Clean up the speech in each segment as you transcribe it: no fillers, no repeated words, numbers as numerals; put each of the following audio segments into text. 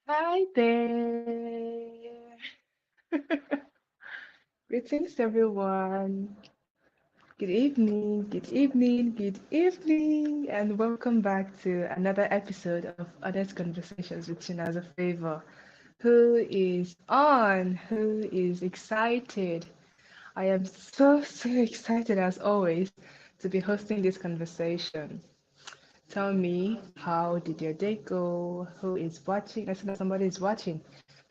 Hi there. Greetings, everyone. Good evening, good evening, good evening, and welcome back to another episode of Honest Conversations with Chinaza Favour. Who is on? Who is excited? I am so excited as always to be hosting this conversation. Tell me, how did your day go? Who is watching? I see that somebody is watching.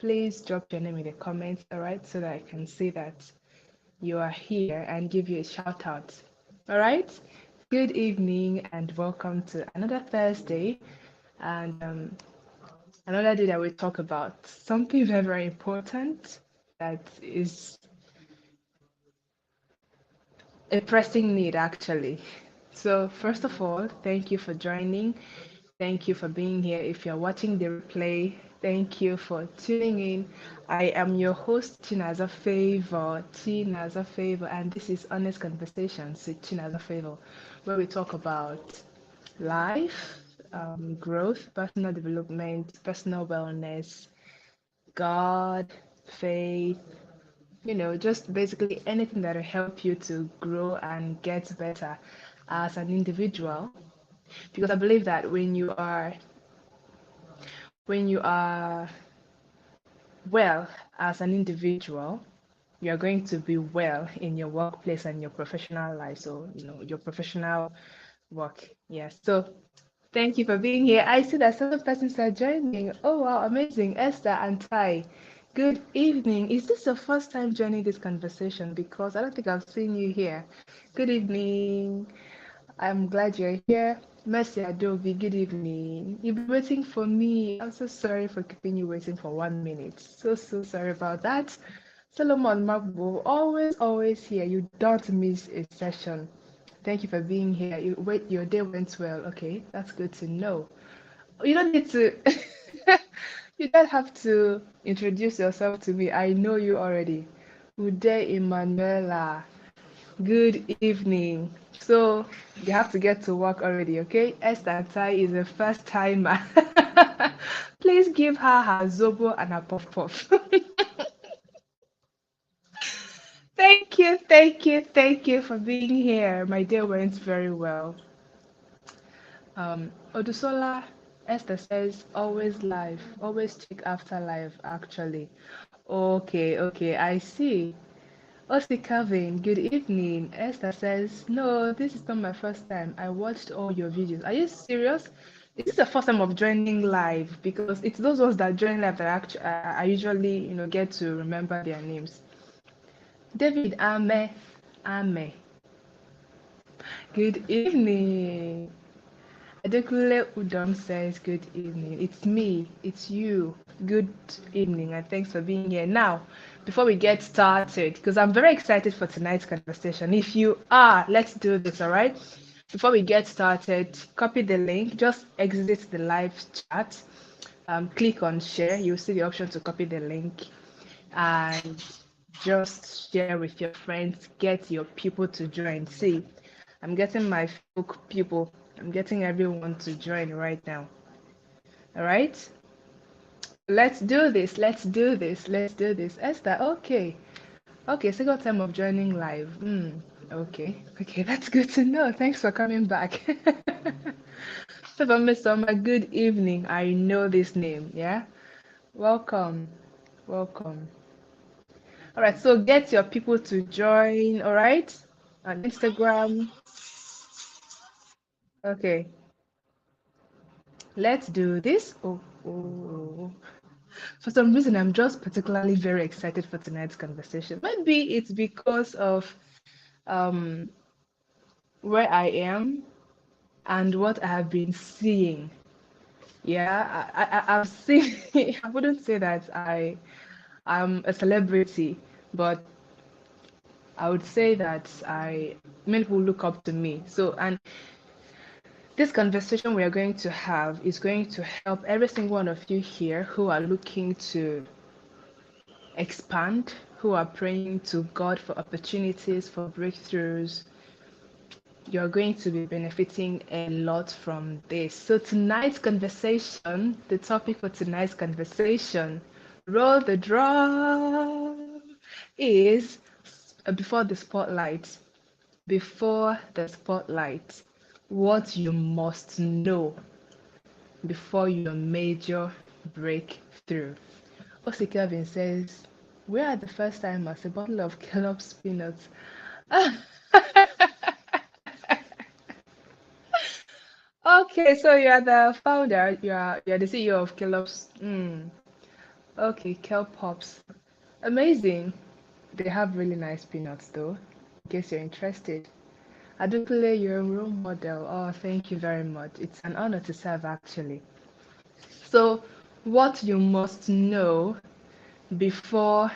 Please drop your name in the comments, all right, so that I can see that you are here and give you a shout out. All right? Good evening and welcome to another Thursday and another day that we talk about something very important that is a pressing need actually. So, first of all, thank you for joining. Thank you for being here. If you're watching the replay, thank you for tuning in. I am your host, Chinaza Favour, Chinaza Favour, and this is Honest Conversations with Chinaza Favour, where we talk about life, growth, personal development, personal wellness, God, faith, just basically anything that will help you to grow and get better as an individual. Because I believe that when you are well as an individual, you're going to be well in your workplace and your professional life. So, your professional work. Yes. So thank you for being here. I see that several persons are joining. Oh wow, amazing. Esther and Tai. Good evening. Is this your first time joining this conversation? Because I don't think I've seen you here. Good evening. I'm glad you're here. Mercy Adobe, good evening. You've been waiting for me. I'm so sorry for keeping you waiting for 1 minute. So sorry about that. Solomon Magbo, always here. You don't miss a session. Thank you for being here. Your day went well. Okay, that's good to know. You don't need to, you don't have to introduce yourself to me. I know you already. Ude Emanuela. Good evening. So you have to get to work already, okay? Esther Tai is a first timer. Please give her zobo and a puff puff. Thank you for being here. My day went very well. Odusola, Esther says, always live, always check after live, actually. Okay, I see. Osi Calvin, good evening. Esther says, no, this is not my first time. I watched all your videos. Are you serious? Is this the first time of joining live? Because it's those ones that join live that actually I usually, get to remember their names. David Ame. Good evening. Adekunle Udom says, good evening. It's me. It's you. Good evening, and thanks for being here. Now, before we get started, because I'm very excited for tonight's conversation. If you are, let's do this, all right? Before we get started, copy the link. Just exit the live chat. Click on share. You'll see the option to copy the link and just share with your friends. Get your people to join. See, I'm getting my Facebook people. I'm getting everyone to join right now. All right? Let's do this. Let's do this. Let's do this. Esther, okay. Okay, second time of joining live. Okay, that's good to know. Thanks for coming back. So, Miss Summer, good evening. I know this name, yeah? Welcome. Welcome. All right, so get your people to join, all right? On Instagram. Okay, let's do this. Oh. For some reason, I'm just particularly very excited for tonight's conversation. Maybe it's because of um, where I am and what I have been seeing. Yeah, I've seen, I wouldn't say that I'm a celebrity, but I would say that many people look up to me. So, and this conversation we are going to have is going to help every single one of you here who are looking to expand, who are praying to God for opportunities, for breakthroughs, You're going to be benefiting a lot from this. So tonight's conversation, the topic for tonight's conversation, roll the drum, is before the spotlight. Before the spotlight, what you must know before your major breakthrough. Osi Kelvin says, where are the first timers? A bottle of Kellogg's peanuts. Okay, so you are the founder, you are the CEO of Kellogg's. Okay, Kel Pops. Amazing. They have really nice peanuts though, in case you're interested. Adukule, you're a role model. Oh, thank you very much. It's an honor to serve actually. So, what you must know before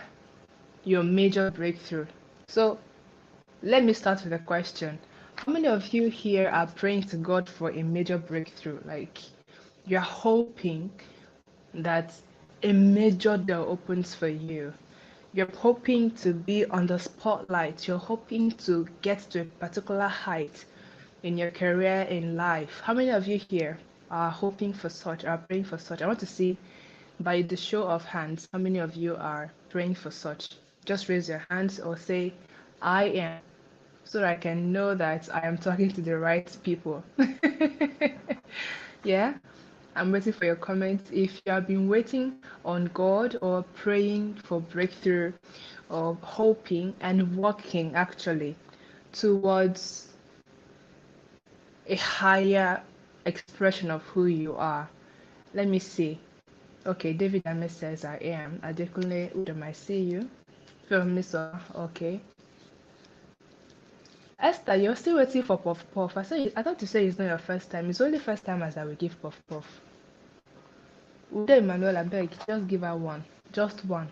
your major breakthrough. So, let me start with a question. How many of you here are praying to God for a major breakthrough? Like, you're hoping that a major door opens for you. You're hoping to be on the spotlight. You're hoping to get to a particular height in your career, in life. How many of you here are hoping for such, are praying for such? I want to see by the show of hands how many of you are praying for such. Just raise your hands or say, I am, so that I can know that I am talking to the right people. Yeah, I'm waiting for your comments. If you have been waiting on God or praying for breakthrough or hoping and working actually towards a higher expression of who you are. Let me see. Okay, David Ame says I am. Adekunle Udom, I see you. Phil okay. Esther, you're still waiting for Puff Puff. I thought you said it's not your first time. It's only first time as I will give Puff Puff. Ude Emmanuel, I beg, just give her one. Just one.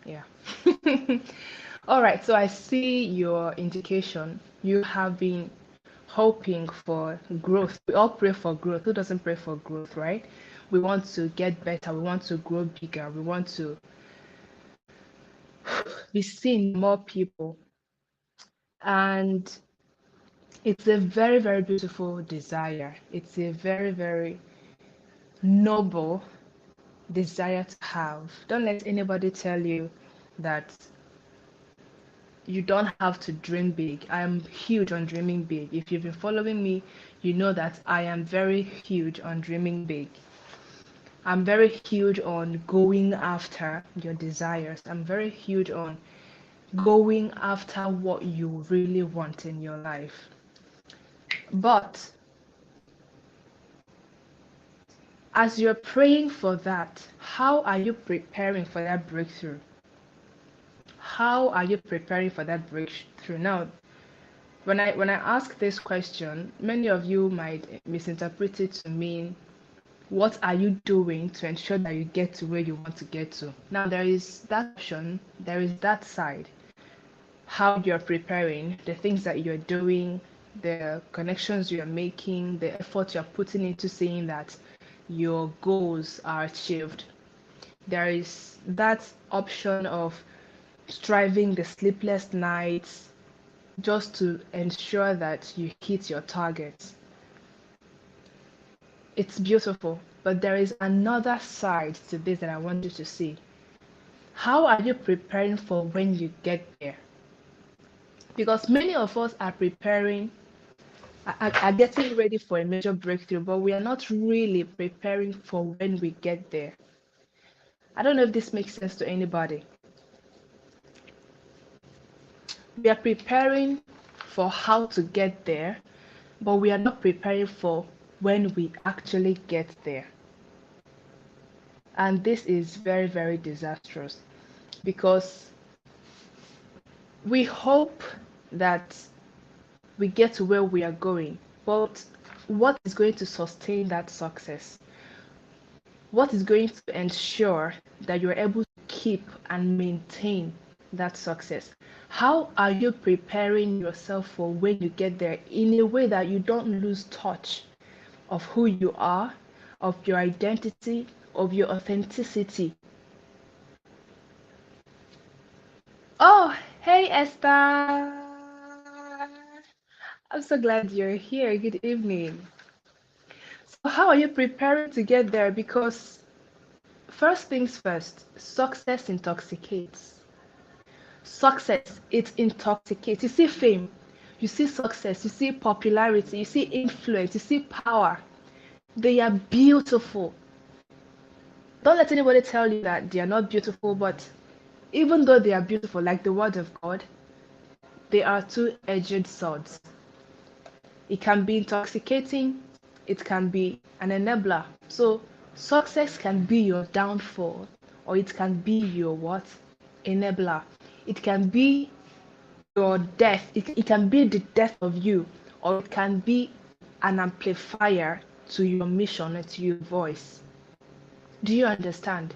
Yeah. All right, so I see your indication. You have been hoping for growth. We all pray for growth. Who doesn't pray for growth, right? We want to get better. We want to grow bigger. We want to be seen more people. And it's a very, very beautiful desire. It's a very, very noble desire to have. Don't let anybody tell you that you don't have to dream big. I am huge on dreaming big. If you've been following me, you know that I am very huge on dreaming big. I'm very huge on going after your desires. I'm very huge on going after what you really want in your life. But as you're praying for that, how are you preparing for that breakthrough? How are you preparing for that breakthrough? Now, when I ask this question, many of you might misinterpret it to mean what are you doing to ensure that you get to where you want to get to? Now there is that option, there is that side. How you're preparing, the things that you're doing, the connections you're making, the effort you're putting into seeing that your goals are achieved. There is that option of striving the sleepless nights just to ensure that you hit your targets. It's beautiful, but there is another side to this that I want you to see. How are you preparing for when you get there? Because many of us are preparing, are getting ready for a major breakthrough, but we are not really preparing for when we get there. I don't know if this makes sense to anybody. We are preparing for how to get there, but we are not preparing for when we actually get there. And this is very, very disastrous because we hope that we get to where we are going, but what is going to sustain that success? What is going to ensure that you're able to keep and maintain that success? How are you preparing yourself for when you get there in a way that you don't lose touch of who you are, of your identity, of your authenticity? Oh, hey Esther. I'm so glad you're here. Good evening. So, how are you preparing to get there? Because, first things first, success intoxicates. Success, it intoxicates. You see fame, you see success, you see popularity, you see influence, you see power. They are beautiful. Don't let anybody tell you that they are not beautiful, but even though they are beautiful, like the word of God, they are two-edged swords. It can be intoxicating, it can be an enabler. So success can be your downfall, or it can be your what? Enabler. It can be your death. It can be the death of you, or it can be an amplifier to your mission and to your voice. Do you understand?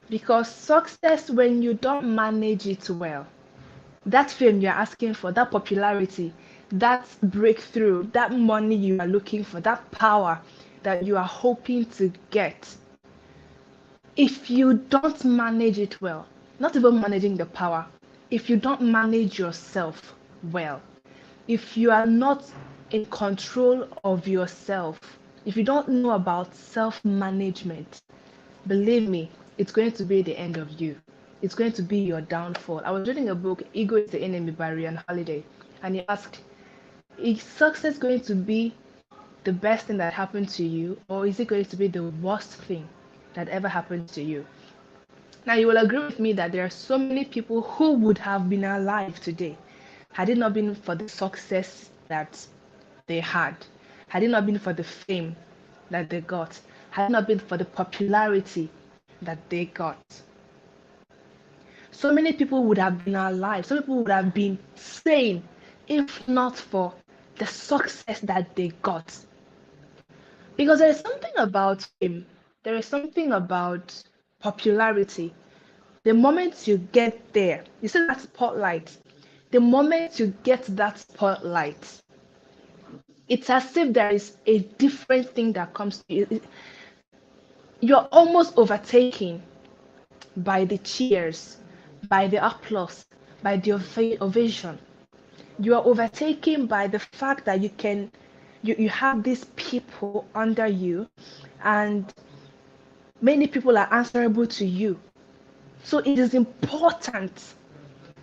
Because success, when you don't manage it well, that fame you're asking for, that popularity, that breakthrough, that money you are looking for, that power that you are hoping to get, if you don't manage it well, not even managing the power, if you don't manage yourself well, if you are not in control of yourself, if you don't know about self-management, believe me, it's going to be the end of you. It's going to be your downfall. I was reading a book, Ego is the Enemy by Ryan Holiday, and he asked, is success going to be the best thing that happened to you, or is it going to be the worst thing that ever happened to you? Now, you will agree with me that there are so many people who would have been alive today had it not been for the success that they had it not been for the fame that they got, had it not been for the popularity that they got. So many people would have been alive, some people would have been sane if not for the success that they got. Because there is something about fame, there is something about popularity. The moment you get there, you see that spotlight. The moment you get that spotlight, it's as if there is a different thing that comes to you. You're almost overtaken by the cheers, by the applause, by the ovation. You are overtaken by the fact that you have these people under you, and many people are answerable to you. So it is important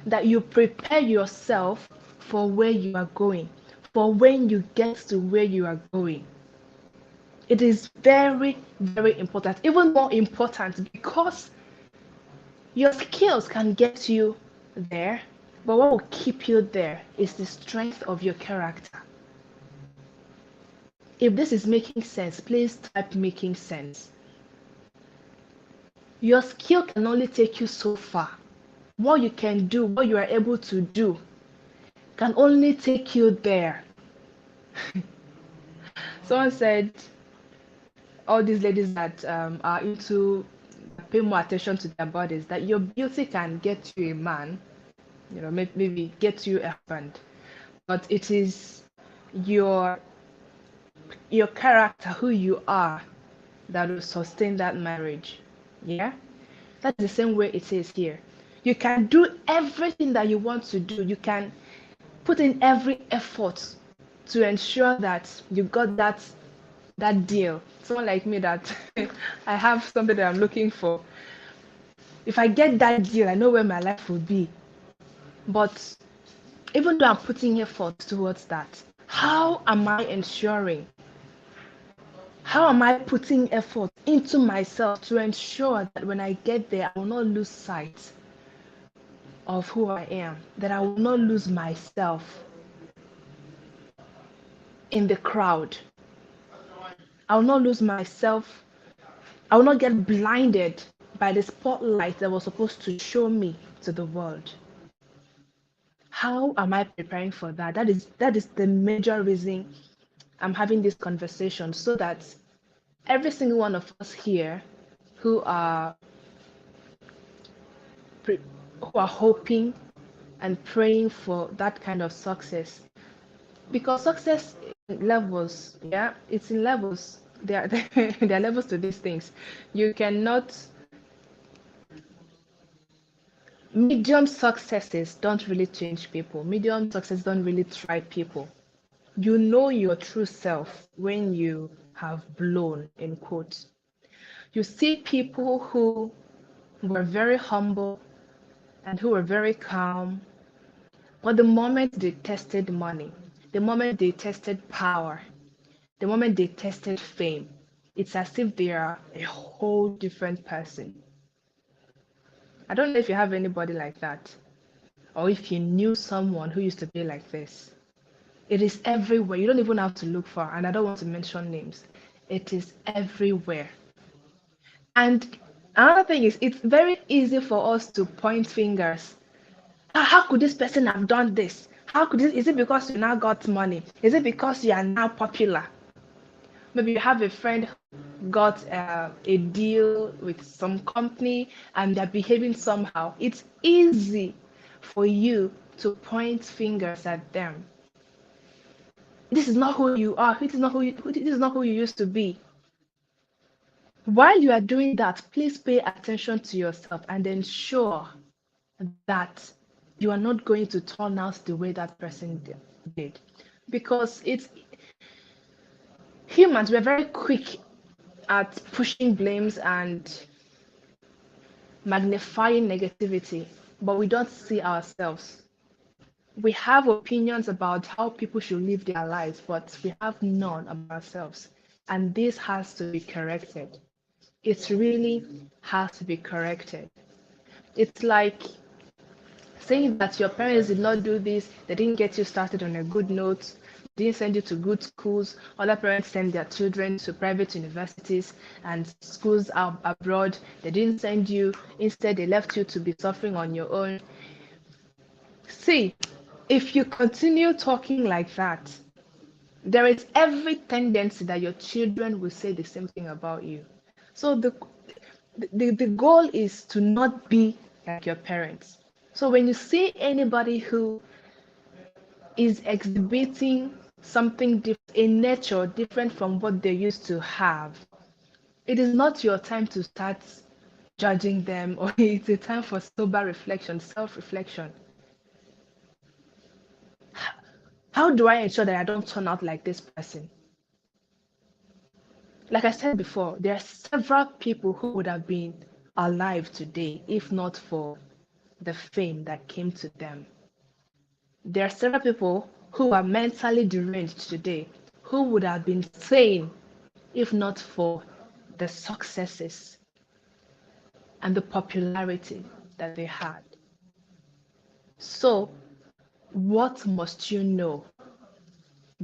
that you prepare yourself for where you are going, for when you get to where you are going. It is very, very important, even more important, because your skills can get you there, but what will keep you there is the strength of your character. If this is making sense, please type making sense. Your skill can only take you so far. What you can do, what you are able to do, can only take you there. Someone said all these ladies that are into pay more attention to their bodies, that your beauty can get you a man, maybe get you a husband, but it is your character, who you are, that will sustain that marriage. Yeah, that's the same way it is here. You can do everything that you want to do. You can put in every effort to ensure that you got that deal. Someone like me that I have something that I'm looking for. If I get that deal, I know where my life will be. But even though I'm putting effort towards that, how am I ensuring? How am I putting effort into myself to ensure that when I get there, I will not lose sight of who I am, that I will not lose myself in the crowd. I will not lose myself. I will not get blinded by the spotlight that was supposed to show me to the world. How am I preparing for that? That is the major reason I'm having this conversation, so that every single one of us here who are who are hoping and praying for that kind of success, because success levels, yeah, it's in levels. There are there are levels to these things. You cannot Medium successes don't really change people. Medium success don't really try people. You know your true self when you have blown, in quotes. You see people who were very humble and who were very calm, but the moment they tested money, the moment they tested power, the moment they tested fame, it's as if they are a whole different person. I don't know if you have anybody like that, or if you knew someone who used to be like this. It is everywhere. You don't even have to look far, and I don't want to mention names. It is everywhere. And another thing is, it's very easy for us to point fingers. How could this person have done this? How could this? Is it because you now got money? Is it because you are now popular? Maybe you have a friend who got a deal with some company and they're behaving somehow. It's easy for you to point fingers at them. This is not who you are. This is not who you used to be. While you are doing that, please pay attention to yourself and ensure that you are not going to turn out the way that person did. Because it's humans, we're very quick at pushing blames and magnifying negativity, but we don't see ourselves. We have opinions about how people should live their lives, but we have none about ourselves. And this has to be corrected. It really has to be corrected. It's like saying that your parents did not do this, they didn't get you started on a good note, didn't send you to good schools. Other parents send their children to private universities and schools out abroad. They didn't send you, instead, they left you to be suffering on your own. See, if you continue talking like that, there is every tendency that your children will say the same thing about you. So the goal is to not be like your parents. So when you see anybody who is exhibiting something a nature different from what they used to have, it is not your time to start judging them, or it's a time for sober reflection, self-reflection. How do I ensure that I don't turn out like this person? Like I said before, there are several people who would have been alive today if not for the fame that came to them. There are several people who are mentally deranged today who would have been sane if not for the successes and the popularity that they had. So, what must you know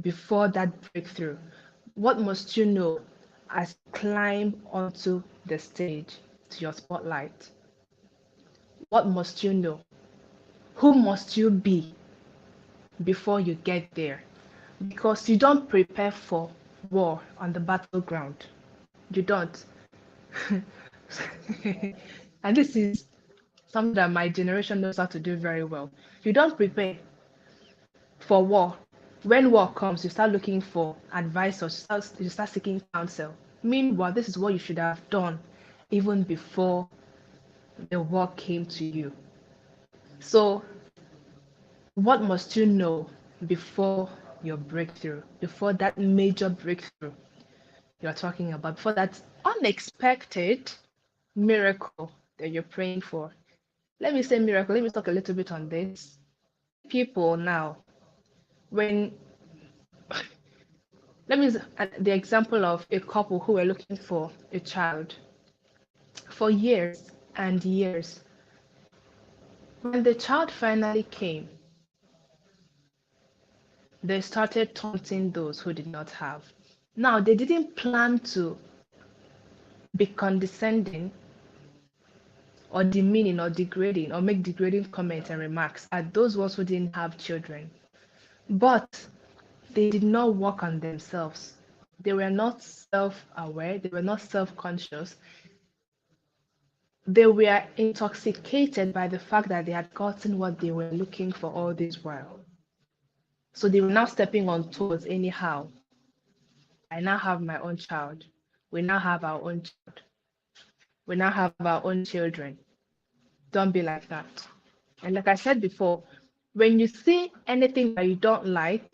before that breakthrough? What must you know as you climb onto the stage to your spotlight? What must you know? Who must you be before you get there? Because you don't prepare for war on the battleground. You don't. And this is something that my generation knows how to do very well. You don't prepare for war. When war comes, you start looking for advice, or you start seeking counsel. Meanwhile, this is what you should have done even before the war came to you. So, what must you know before your breakthrough, before that major breakthrough you're talking about, before that unexpected miracle that you're praying for? Let me say miracle. Let me talk a little bit on this. People now, when let me use the example of a couple who were looking for a child for years and years. When the child finally came, they started taunting those who did not have. Now, they didn't plan to be condescending or demeaning or degrading or make degrading comments and remarks at those ones who didn't have children. But they did not work on themselves. They were not self-aware, they were not self-conscious. They were intoxicated by the fact that they had gotten what they were looking for all this while. So they were now stepping on toes anyhow. I now have my own child. We now have our own child. We now have our own children. Don't be like that. And like I said before, when you see anything that you don't like,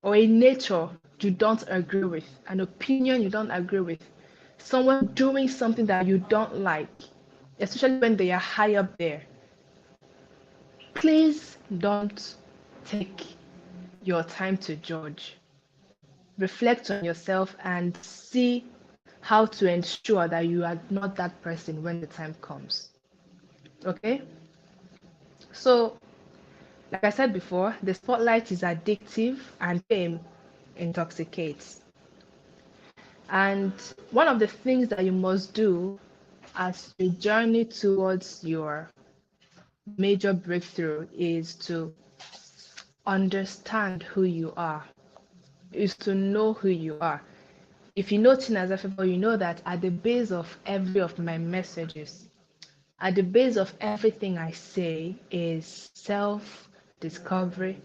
or a nature you don't agree with, an opinion you don't agree with, someone doing something that you don't like, especially when they are high up there, please don't take your time to judge. Reflect on yourself and see how to ensure that you are not that person when the time comes. Okay? So, like I said before, the spotlight is addictive and fame intoxicates. And one of the things that you must do as you journey towards your major breakthrough is to understand who you are, is to know who you are. If you know Chinaza Favour, you know that at the base of every of my messages, at the base of everything I say is self-discovery,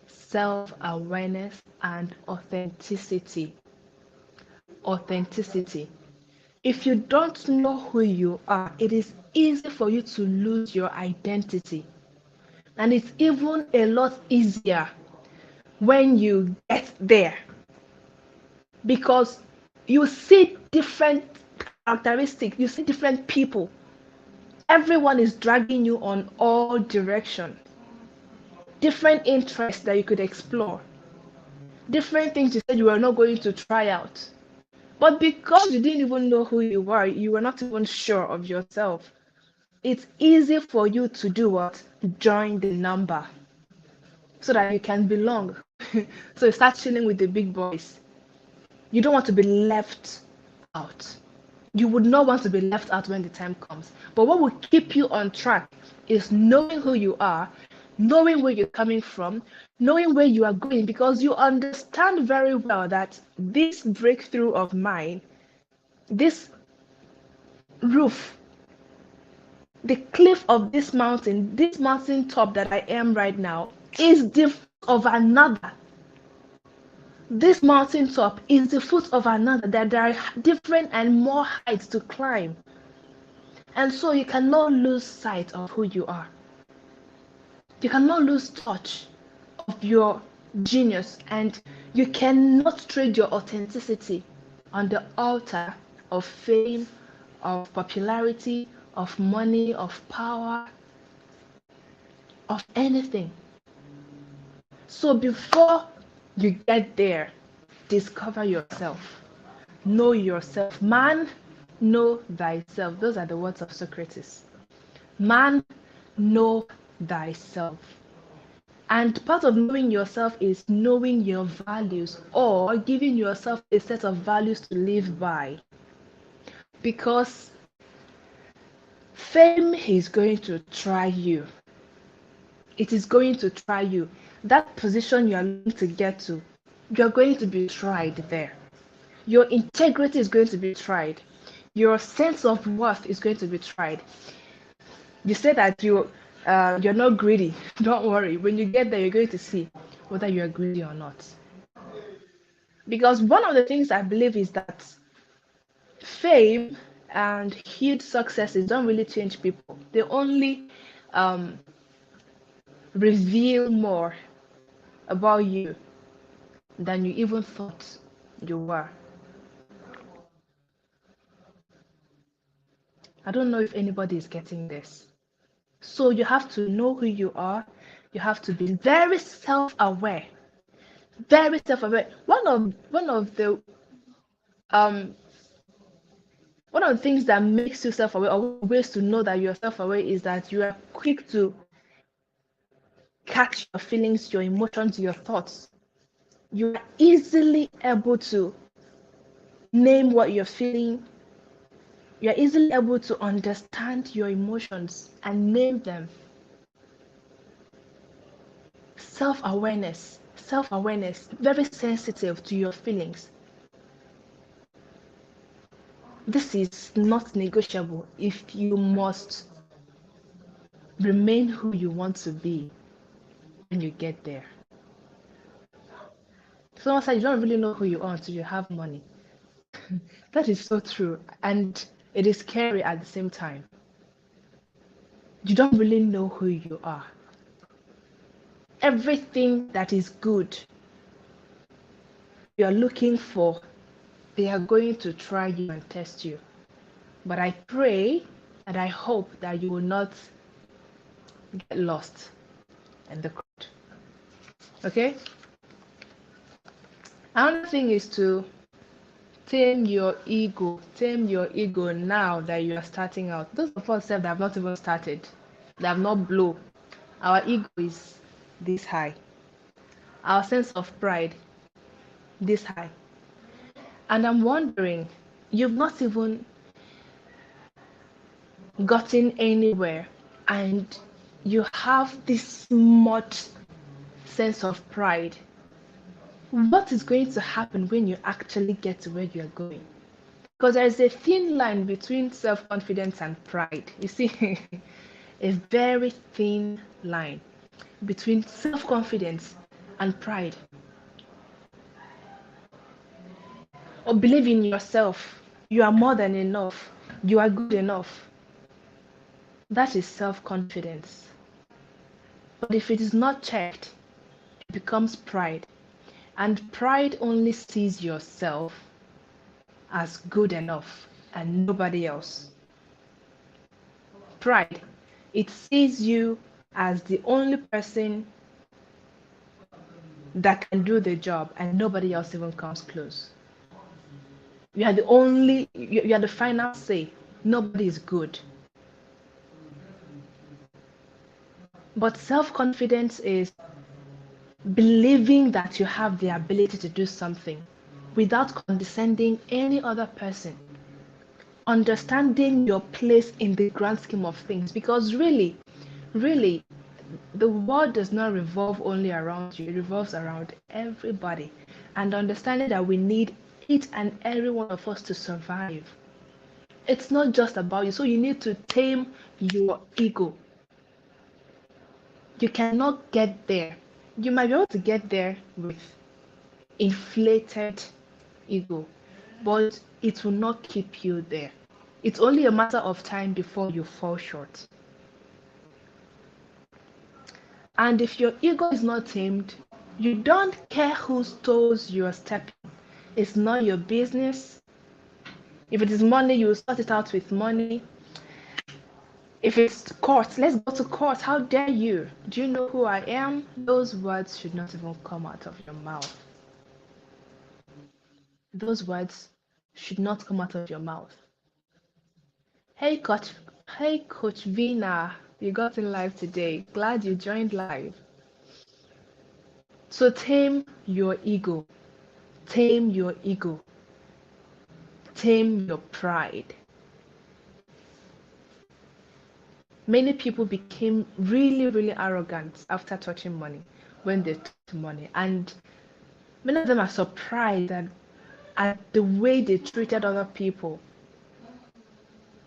self-awareness, and authenticity. Authenticity. If you don't know who you are, it is easy for you to lose your identity. And it's even a lot easier when you get there because you see different characteristics, you see different people. Everyone is dragging you on all directions. Different interests that you could explore. Different things you said you were not going to try out. But because you didn't even know who you were not even sure of yourself. It's easy for you to do what? Join the number so that you can belong. So you start chilling with the big boys. You don't want to be left out. You would not want to be left out when the time comes. But what will keep you on track is knowing who you are, knowing where you're coming from, knowing where you are going, because you understand very well that this breakthrough of mine, this roof, the cliff of this mountain top that I am right now, is the foot of another. This mountain top is the foot of another, that there are different and more heights to climb. And so you cannot lose sight of who you are. You cannot lose touch of your genius, and you cannot trade your authenticity on the altar of fame, of popularity, of money, of power, of anything. So before you get there, discover yourself. Know yourself. Man, know thyself. Those are the words of Socrates. Man, know thyself. And part of knowing yourself is knowing your values or giving yourself a set of values to live by. Because fame is going to try you. It is going to try you. That position you are going to get to, you are going to be tried there. Your integrity is going to be tried. Your sense of worth is going to be tried. You say that you're not greedy. Don't worry. When you get there, you're going to see whether you are greedy or not. Because one of the things I believe is that fame and huge successes don't really change people. They only reveal more about you than you even thought you were. I don't know if anybody is getting this. So you have to know who you are. You have to be very self-aware. Very self-aware. Um one of the things that makes you self-aware, or ways to know that you're self-aware, is that you are quick to catch your feelings, your emotions, your thoughts. You are easily able to name what you're feeling. You're easily able to understand your emotions and name them. Self-awareness, very sensitive to your feelings. This is not negotiable if you must remain who you want to be when you get there. Someone said you don't really know who you are until you have money. That is so true, and it is scary at the same time. You don't really know who you are. Everything that is good you're looking for, they are going to try you and test you. But I pray and I hope that you will not get lost in the crowd. Okay? Another thing is to tame your ego. Tame your ego now that you are starting out. Those of us that have not even started, that have not blown, our ego is this high. Our sense of pride, this high. And I'm wondering, you've not even gotten anywhere and you have this much sense of pride. What is going to happen when you actually get to where you're going? Because there's a thin line between self-confidence and pride. You see, a very thin line between self-confidence and pride. Or believe in yourself. You are more than enough. You are good enough. That is self-confidence. But if it is not checked, it becomes pride. And pride only sees yourself as good enough and nobody else. Pride, it sees you as the only person that can do the job and nobody else even comes close. You are the only, you are the final say. Nobody is good. But self-confidence is believing that you have the ability to do something without condescending any other person. Understanding your place in the grand scheme of things, because really, the world does not revolve only around you, it revolves around everybody. And understanding that we need each and every one of us to survive. It's not just about you, so you need to tame your ego. You cannot get there. You might be able to get there with inflated ego, but it will not keep you there. It's only a matter of time before you fall short. And if your ego is not tamed, you don't care whose toes you are stepping. It's not your business. If it is money, you will sort it out with money. If it's court, let's go to court. How dare you? Do you know who I am? Those words should not even come out of your mouth. Those words should not come out of your mouth. Hey Coach Vina, you got in live today. Glad you joined live. So tame your ego. Tame your ego. Tame your pride. Many people became really arrogant after touching money when they touched money, and many of them are surprised at the way they treated other people.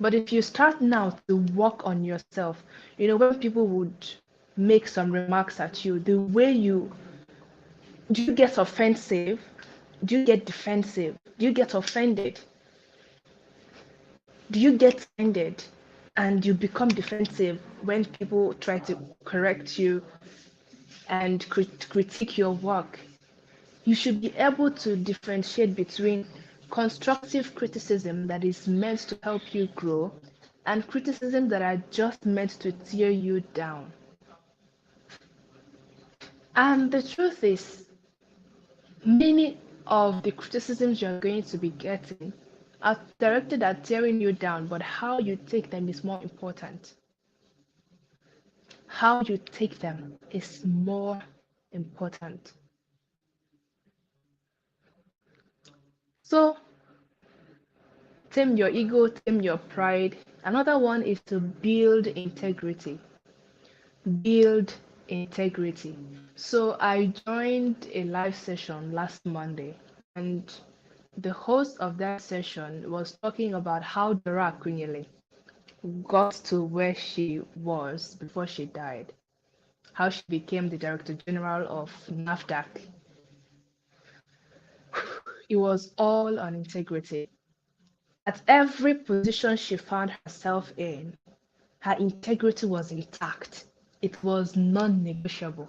But if you start now to work on yourself, when people would make some remarks at you, the way do you get offensive? Do you get defensive? Do you get offended? Do you get offended and you become defensive when people try to correct you and critique your work? You should be able to differentiate between constructive criticism that is meant to help you grow and criticism that are just meant to tear you down. And the truth is, many of the criticisms you're going to be getting are directed at tearing you down, but how you take them is more important. How you take them is more important. So, tame your ego, tame your pride. Another one is to build integrity. Build integrity. So, I joined a live session last Monday, and the host of that session was talking about how Dora Akunyele got to where she was before she died, how she became the Director General of NAFDAC. It was all on integrity. At every position she found herself in, her integrity was intact. It was non-negotiable.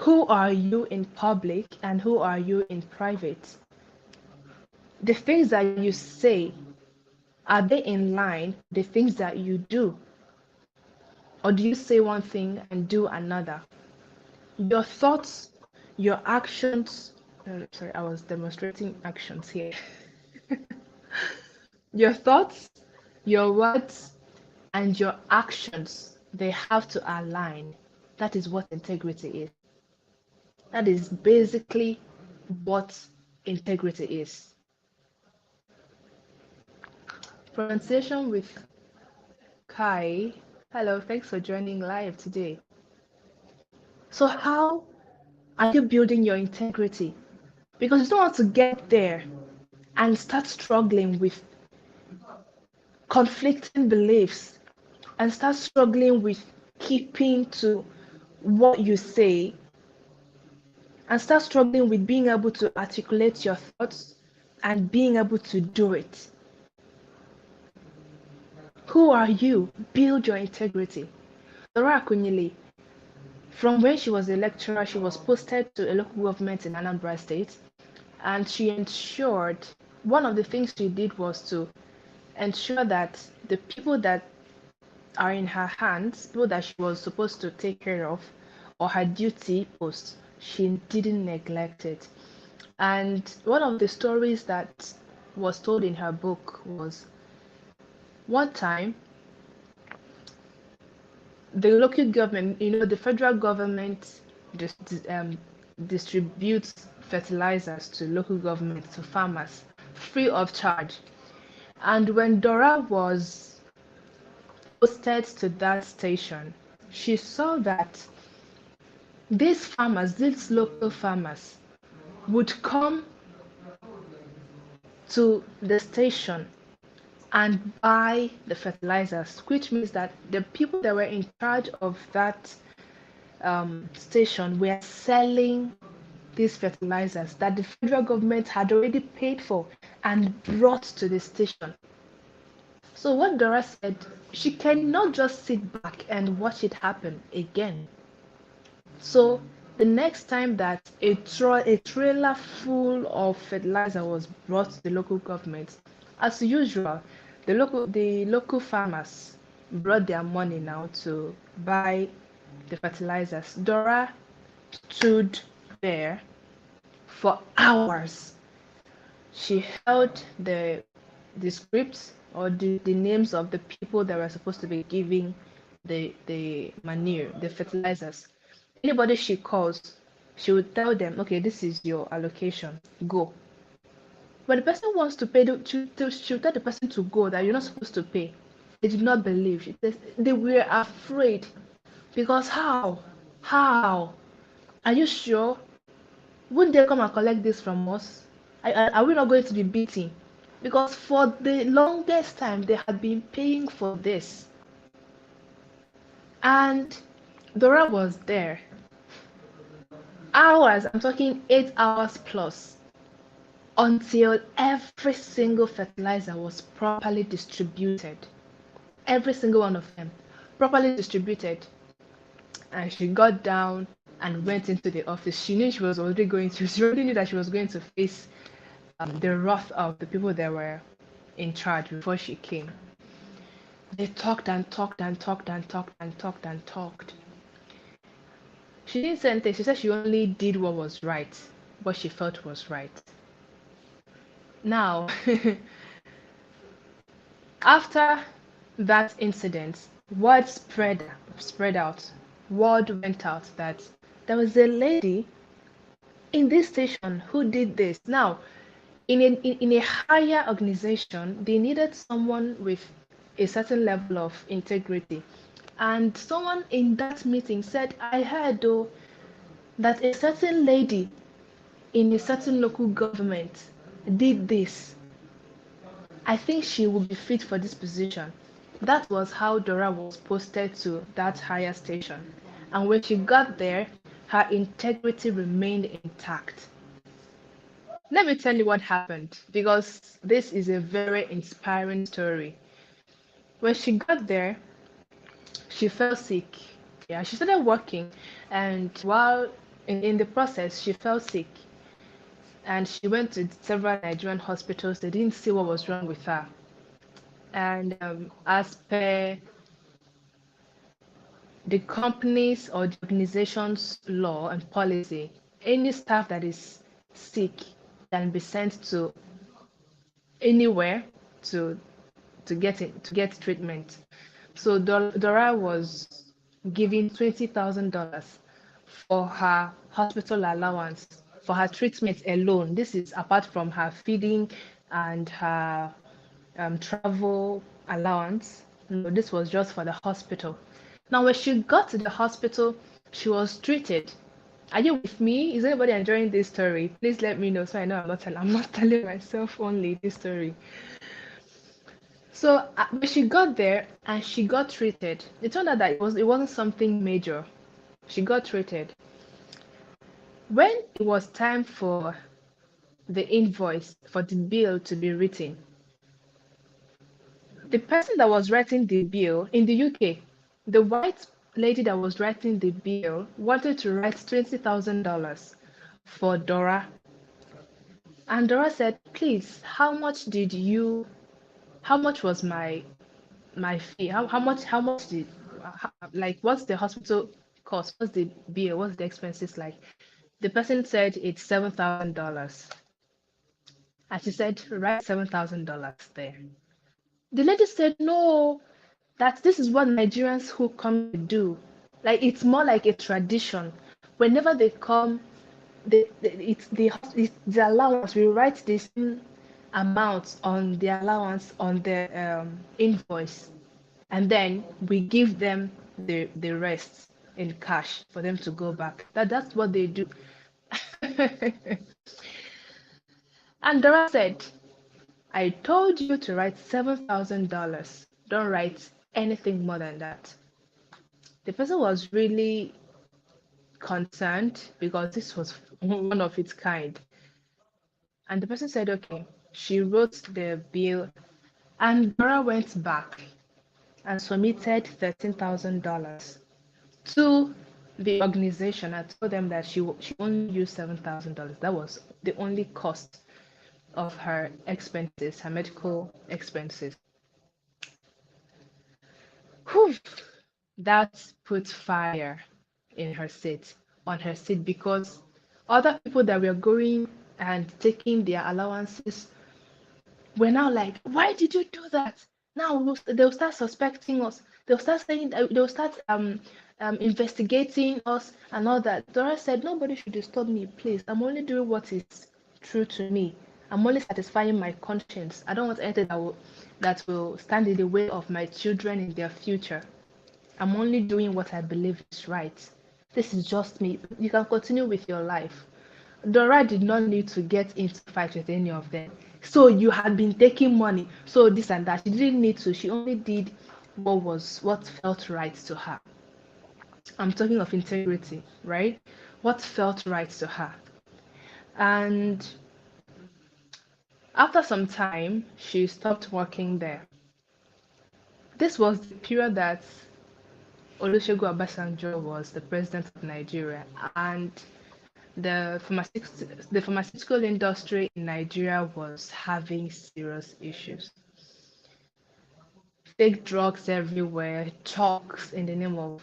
Who are you in public and who are you in private? The things that you say, are they in line with the things that you do? Or do you say one thing and do another? Your thoughts, your actions, sorry, I was demonstrating actions here. Your thoughts, your words, and your actions, they have to align. That is what integrity is. That is basically what integrity is. Pronunciation with Kai. Hello, thanks for joining live today. So, how are you building your integrity? Because you don't want to get there and start struggling with conflicting beliefs and start struggling with keeping to what you say and start struggling with being able to articulate your thoughts and being able to do it. Who are you? Build your integrity. Dora Akunyili, from when she was a lecturer, she was posted to a local government in Anambra State, and she ensured, one of the things she did was to ensure that the people that are in her hands, people that she was supposed to take care of, or her duty post, she didn't neglect it. And one of the stories that was told in her book was one time the local government, the federal government distributes fertilizers to local government, to farmers, free of charge. And when Dora was posted to that station, she saw that these farmers, these local farmers, would come to the station and buy the fertilizers, which means that the people that were in charge of that station were selling these fertilizers that the federal government had already paid for and brought to the station. So what Dora said, she cannot just sit back and watch it happen again. So the next time that a trailer full of fertilizer was brought to the local government, as usual, the local farmers brought their money now to buy the fertilizers. Dora stood there for hours. She held the scripts or the names of the people that were supposed to be giving the manure, the fertilizers. Anybody she calls, she would tell them, okay, this is your allocation, go. When the person wants to pay, she'll tell the person to go, that you're not supposed to pay. They did not believe. They were afraid. Because how? How? Are you sure? Wouldn't they come and collect this from us? Are we not going to be beaten? Because for the longest time, they had been paying for this. And Dora was there. Hours, I'm talking 8 hours plus, until every single fertilizer was properly distributed. Every single one of them properly distributed. And she got down and went into the office. She knew she already knew that she was going to face the wrath of the people that were in charge before she came. They talked and talked and talked and talked and talked and talked. She didn't say anything. She said she only did what was right, what she felt was right. Now, after that incident, word spread out. Word went out that there was a lady in this station who did this. Now, in a higher organization, they needed someone with a certain level of integrity. And someone in that meeting said, I heard though that a certain lady in a certain local government did this. I think she would be fit for this position. That was how Dora was posted to that higher station. And when she got there, her integrity remained intact. Let me tell you what happened, because this is a very inspiring story. When she got there, she fell sick. Yeah, she started working, and while In the process, she fell sick and she went to several Nigerian hospitals. They didn't see what was wrong with her. And as per the company's or the organization's law and policy, any staff that is sick can be sent to anywhere to to get treatment. So Dora was given $20,000 for her hospital allowance for her treatment alone. This is apart from her feeding and her travel allowance. No, this was just for the hospital. Now, when she got to the hospital, she was treated. Are you with me? Is anybody enjoying this story? Please let me know so I know I'm not telling myself only this story. So when she got there and she got treated, it turned out that it wasn't something major. She got treated. When it was time for the invoice for the bill to be written, the person that was writing the bill in the UK, the white lady that was writing the bill wanted to write $20,000 for Dora. And Dora said, please, how much was my fee? How much did, like, what's the hospital cost? What's the bill? What's the expenses like? The person said it's $7,000. And she said, write $7,000 there. The lady said, no, that this is what Nigerians who come to do. Like it's more like a tradition. Whenever they come, it's the allowance. We write this amount on the allowance on the invoice, and then we give them the rest in cash for them to go back. That's what they do. And Dora said, I told you to write $7,000. Don't write anything more than that. The person was really concerned because this was one of its kind. And the person said, okay, she wrote the bill. And Dora went back and submitted $13,000 to the organization. I told them that she only used $7,000. That was the only cost of her expenses, her medical expenses. Whew, that put fire in her seat, on her seat, because other people that were going and taking their allowances were now like, why did you do that? Now they'll start suspecting us. They'll start saying, they'll start investigating us and all that. Dora said, nobody should disturb me, please. I'm only doing what is true to me. I'm only satisfying my conscience. I don't want anything that will stand in the way of my children in their future. I'm only doing what I believe is right. This is just me. You can continue with your life. Dora did not need to get into fight with any of them. So you had been taking money, so this and that. She didn't need to. She only did what felt right to her. I'm talking of integrity, right? What felt right to her. And after some time, she stopped working there. This was the period that Olusegun Obasanjo was the president of Nigeria, and the pharmaceutical industry in Nigeria was having serious issues. Fake drugs everywhere, talks in the name of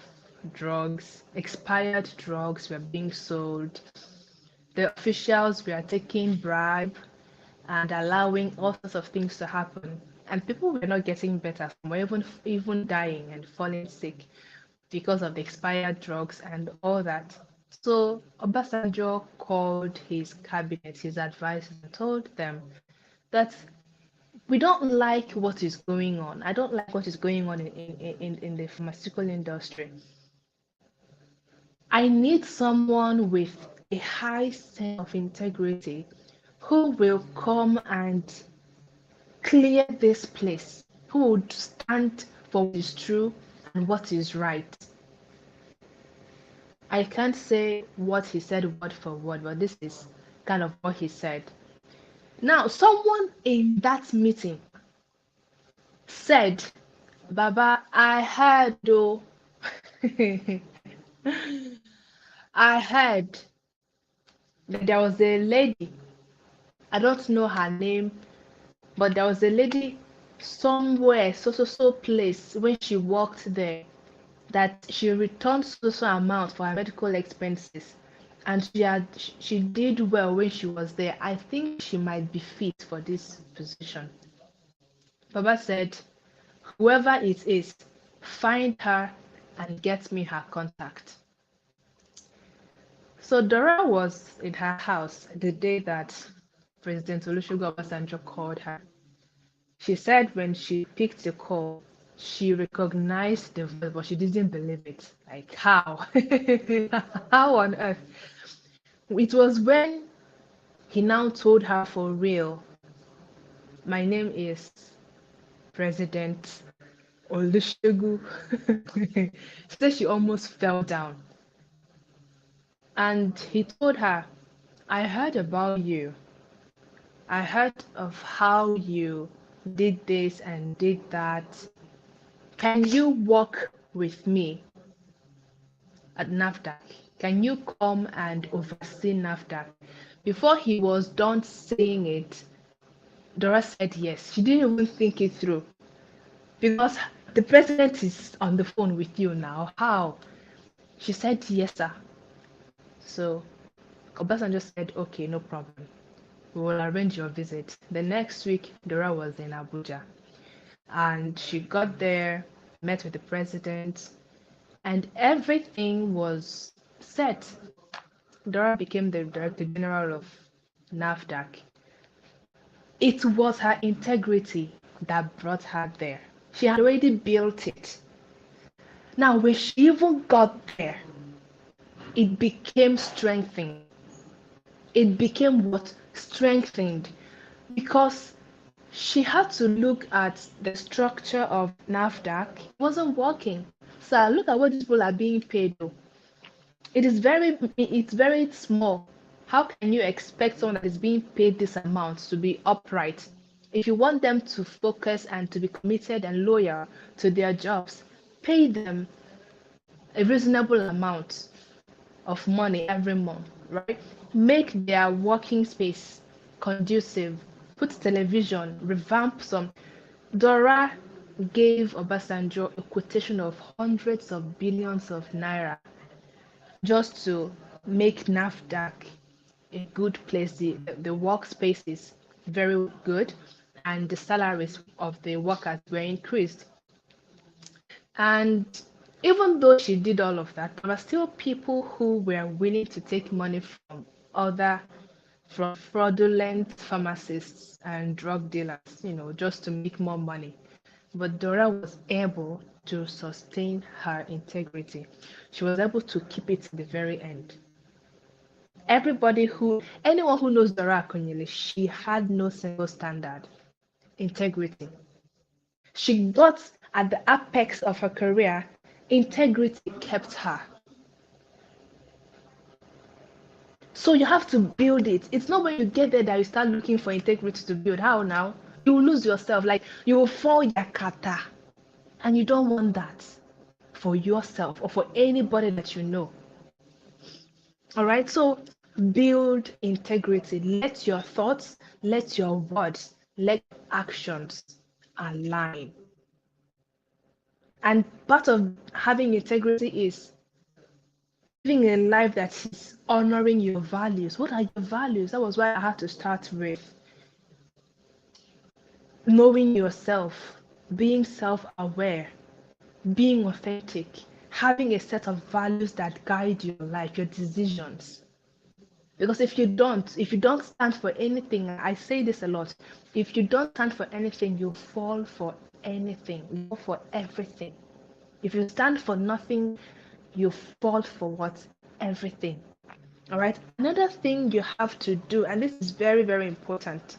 drugs, expired drugs were being sold. The officials were taking bribe and allowing all sorts of things to happen. And people were not getting better, some were even dying and falling sick because of the expired drugs and all that. So Obasanjo called his cabinet, his advisors, and told them that we don't like what is going on. I don't like what is going on in the pharmaceutical industry. I need someone with a high sense of integrity who will come and clear this place, who would stand for what is true and what is right. I can't say what he said word for word, but this is kind of what he said. Now, someone in that meeting said, Baba, I heard though. I heard There was a lady, I don't know her name, but there was a lady somewhere, so place, when she worked there, that she returned so amount for her medical expenses, and she did well when she was there. I think she might be fit for this position. Baba said, whoever it is, find her and get me her contact. So Dora was in her house the day that President Olusegun Obasanjo called her. She said when she picked the call, she recognized the voice, but she didn't believe it. Like, how? How on earth? It was when he now told her for real, my name is President Olusegun. She said she almost fell down. And he told her, I heard about you. I heard of how you did this and did that. Can you work with me at NAFDAC? Can you come and oversee NAFDAC? Before he was done saying it, Dora said yes. She didn't even think it through because the president is on the phone with you now. How? She said yes, sir. So Obasanjo said, okay, no problem. We will arrange your visit. The next week, Dora was in Abuja. And she got there, met with the president, and everything was set. Dora became the Director General of NAFDAC. It was her integrity that brought her there. She had already built it. Now, when she even got there, it became strengthened. It became what? Strengthened. Because she had to look at the structure of NAFDAC. It wasn't working. So look at what these people are being paid. It's very small. How can you expect someone that is being paid this amount to be upright? If you want them to focus and to be committed and loyal to their jobs, pay them a reasonable amount of money every month, right? Make their working space conducive, put television, revamp some. Dora gave Obasanjo a quotation of hundreds of billions of naira just to make NAFDAC a good place. The workspace is very good, and the salaries of the workers were increased. And even though she did all of that, there were still people who were willing to take money from fraudulent pharmacists and drug dealers, just to make more money. But Dora was able to sustain her integrity. She was able to keep it to the very end. Anyone who knows Dora Akunyili, she had no single standard. Integrity. She got at the apex of her career. Integrity kept her. So you have to build it. It's not when you get there that you start looking for integrity to build. How now? You will lose yourself. Like you will fall yakata. And you don't want that for yourself or for anybody that you know. All right. So build integrity. Let your thoughts, let your words, let actions align. And part of having integrity is living a life that is honoring your values. What are your values? That was why I had to start with knowing yourself, being self-aware, being authentic, having a set of values that guide your life, your decisions. Because if you don't stand for anything, I say this a lot, if you don't stand for anything, you fall for anything, you fall for everything. If you stand for nothing, you fall for what? Everything. All right. Another thing you have to do, and this is very, very important,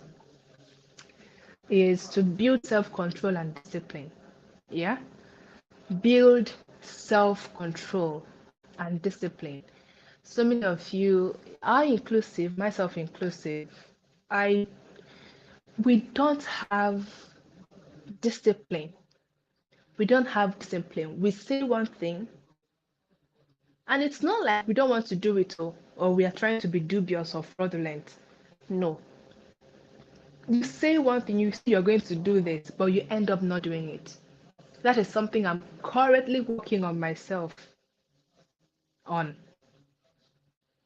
is to build self-control and discipline. Yeah. Build self-control and discipline. So many of you are inclusive, myself inclusive. We don't have discipline. We don't have discipline. We say one thing And it's not like we don't want to do it, or we are trying to be dubious or fraudulent. No. You say one thing, you say you're going to do this, but you end up not doing it. That is something I'm currently working on myself on.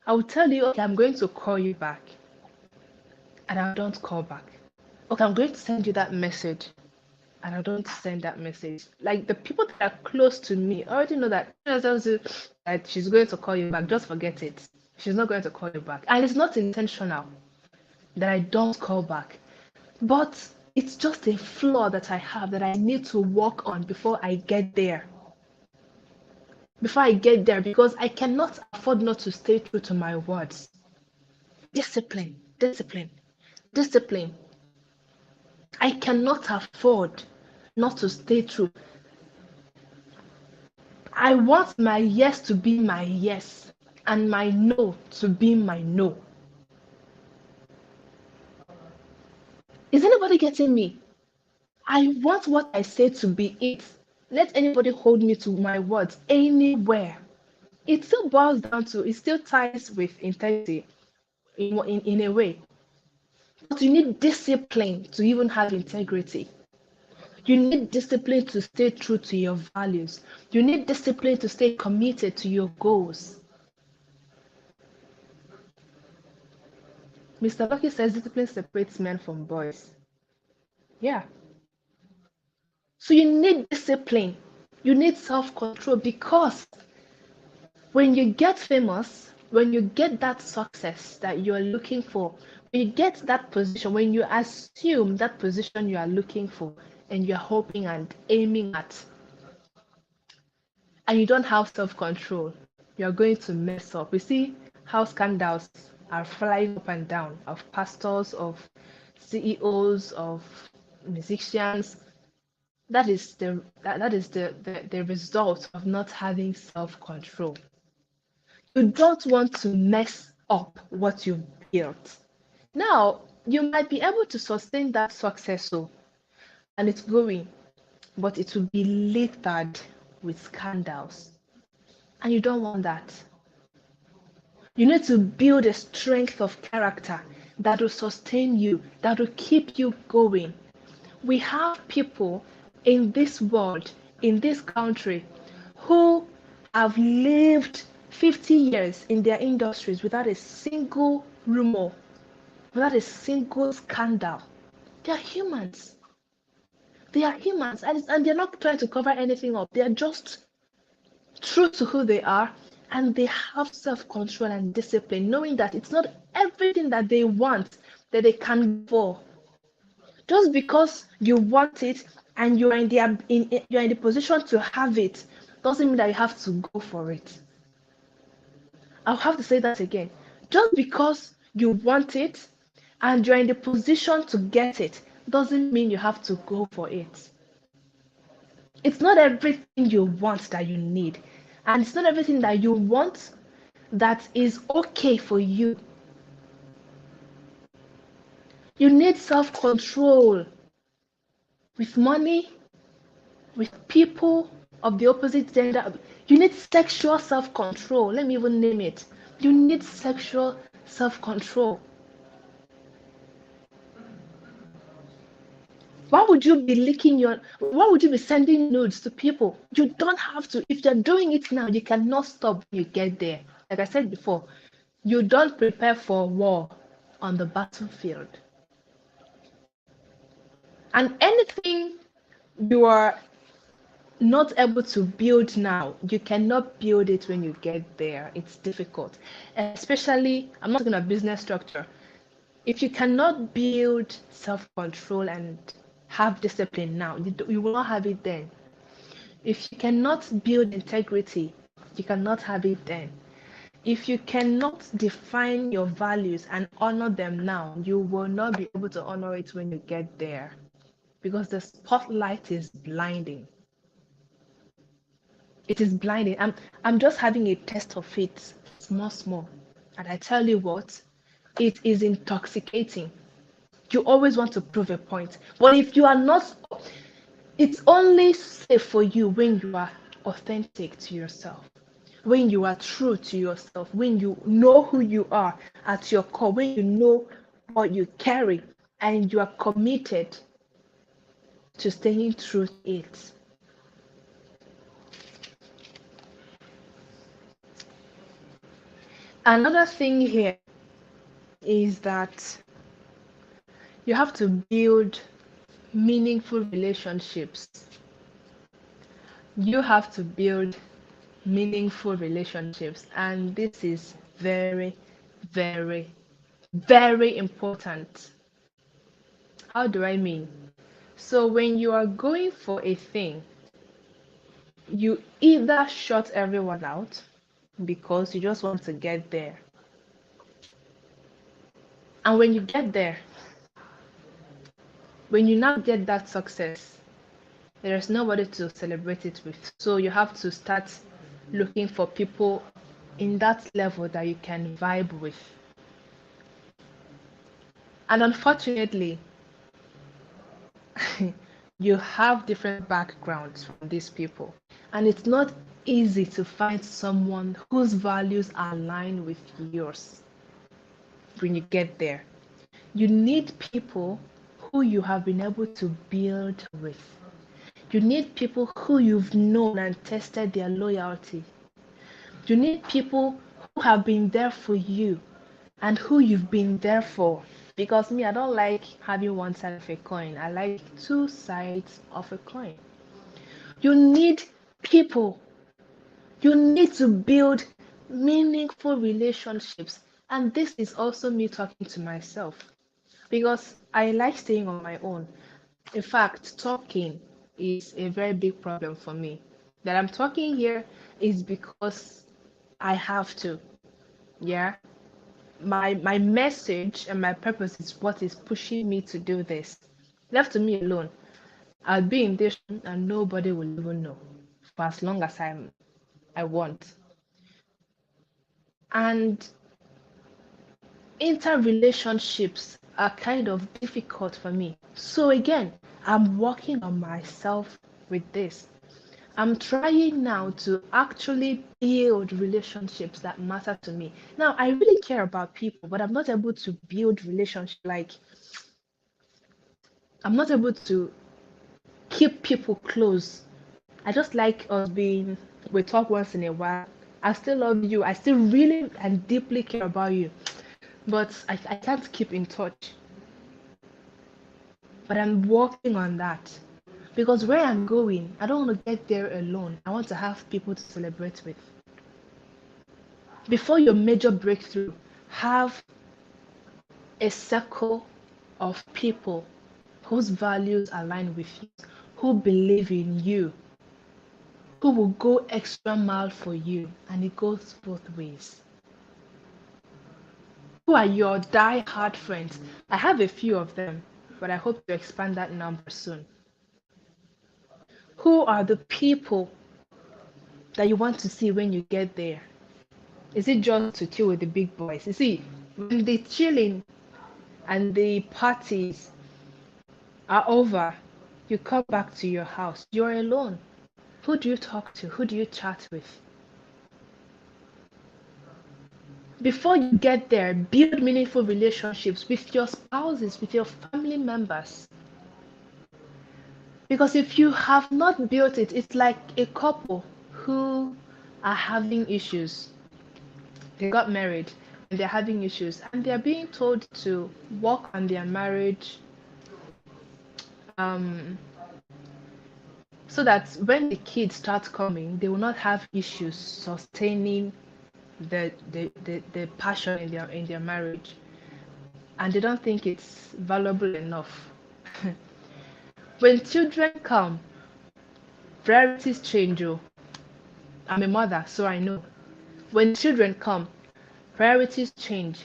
I will tell you, okay, I'm going to call you back, and I don't call back. Okay, I'm going to send you that message, and I don't send that message. Like the people that are close to me already know that that she's going to call you back. Just forget it. She's not going to call you back. And it's not intentional that I don't call back. But it's just a flaw that I have that I need to work on before I get there. Because I cannot afford not to stay true to my words. Discipline, discipline, discipline. I cannot afford not to stay true. I want my yes to be my yes and my no to be my no. Is anybody getting me? I want what I say to be it. Let anybody hold me to my words anywhere. It still boils down to, it still ties with integrity in a way. But you need discipline to even have integrity. You need discipline to stay true to your values. You need discipline to stay committed to your goals. Mr. Lucky says discipline separates men from boys. Yeah. So you need discipline. You need self-control, because when you get famous, when you get that success that you're looking for, when you get that position, when you assume that position you are looking for and you're hoping and aiming at, and you don't have self-control, you're going to mess up. You see how scandals are flying up and down of pastors, of CEOs, of musicians. That is the result of not having self-control. You don't want to mess up what you've built. Now, you might be able to sustain that success, and it's going, but it will be littered with scandals. And you don't want that. You need to build a strength of character that will sustain you, that will keep you going. We have people in this world, in this country, who have lived 50 years in their industries without a single rumor, without a single scandal. They are humans. They are humans, and they're not trying to cover anything up. They are just true to who they are, and they have self-control and discipline, knowing that it's not everything that they want that they can go for. Just because you want it and you're in the position to have it, doesn't mean that you have to go for it. I'll have to say that again. Just because you want it and you're in the position to get it, doesn't mean you have to go for it. It's not everything you want that you need, and it's not everything that you want that is okay for you. You need self-control with money, with people of the opposite gender. You need sexual self-control. Let me even name it. You need sexual self-control. Why would you be sending nudes to people? You don't have to. If you're doing it now, you cannot stop when you get there. Like I said before, you don't prepare for war on the battlefield. And anything you are not able to build now, you cannot build it when you get there. It's difficult. Especially, I'm not talking about business structure. If you cannot build self-control and have discipline now, you will not have it then. If you cannot build integrity, you cannot have it then. If you cannot define your values and honor them now, you will not be able to honor it when you get there, because the spotlight is blinding. It is blinding. I'm just having a test of it, small, and I tell you what, it is intoxicating. You always want to prove a point, but if you are not, it's only safe for you when you are authentic to yourself, when you are true to yourself, when you know who you are at your core, when you know what you carry, and you are committed to staying true to it. Another thing here is that you have to build meaningful relationships. You have to build meaningful relationships, and this is very, very, very important. How do I mean? So when you are going for a thing, you either shut everyone out because you just want to get there. And when you get there, when you now get that success, there is nobody to celebrate it with. So you have to start looking for people in that level that you can vibe with. And unfortunately, you have different backgrounds from these people. And it's not easy to find someone whose values align with yours when you get there. You need people who you have been able to build with. You need people who you've known and tested their loyalty. You need people who have been there for you and who you've been there for. Because me, I don't like having one side of a coin. I like two sides of a coin. You need people. You need to build meaningful relationships. And this is also me talking to myself because I like staying on my own. In fact, talking is a very big problem for me. That I'm talking here is because I have to. Yeah. My message and my purpose is what is pushing me to do this. Left to me alone, I'll be in this room and nobody will even know for as long as I want. And interrelationships are kind of difficult for me. So again, I'm working on myself with this. I'm trying now to actually build relationships that matter to me. Now, I really care about people, but I'm not able to build relationships like I'm not able to keep people close. I just like us being, we talk once in a while. I still love you. I still really and deeply care about you. But I can't keep in touch. But I'm working on that. Because where I'm going, I don't want to get there alone. I want to have people to celebrate with. Before your major breakthrough, have a circle of people whose values align with you, who believe in you, who will go extra mile for you, and it goes both ways. Who are your die-hard friends? I have a few of them, but I hope to expand that number soon. Who are the people that you want to see when you get there? Is it just to chill with the big boys? You see, when the chilling and the parties are over, you come back to your house. You're alone. Who do you talk to? Who do you chat with? Before you get there, build meaningful relationships with your spouses, with your family members. Because if you have not built it, it's like a couple who are having issues. They got married and they're having issues, and they're being told to work on their marriage um, so that when the kids start coming, they will not have issues sustaining the passion in their marriage, and they don't think it's valuable enough. When children come, priorities change. Oh, I'm a mother, so I know. When children come, priorities change.